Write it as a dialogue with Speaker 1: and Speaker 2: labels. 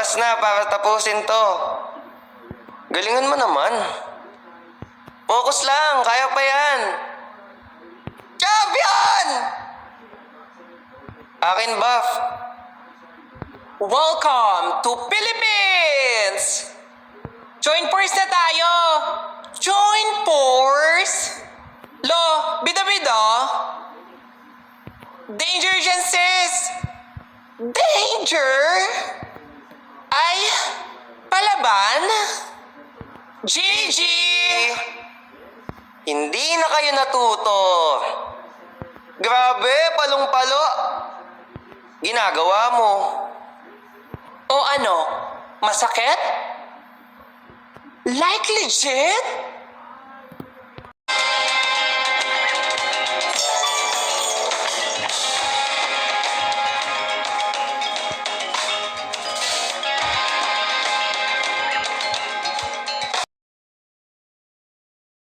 Speaker 1: oras na para tapusin to. Galingan mo naman. Focus lang, kaya pa yan. Champion! Akin, Buff.
Speaker 2: Welcome to Philippines! Join force na tayo! Join force? Lo, bida-bida? Danger dyan, sis! Danger? Ay, palaban? GG!
Speaker 1: Hindi na kayo natuto. Grabe, palong-palo. Ginagawa mo.
Speaker 2: O ano, masakit? Like legit?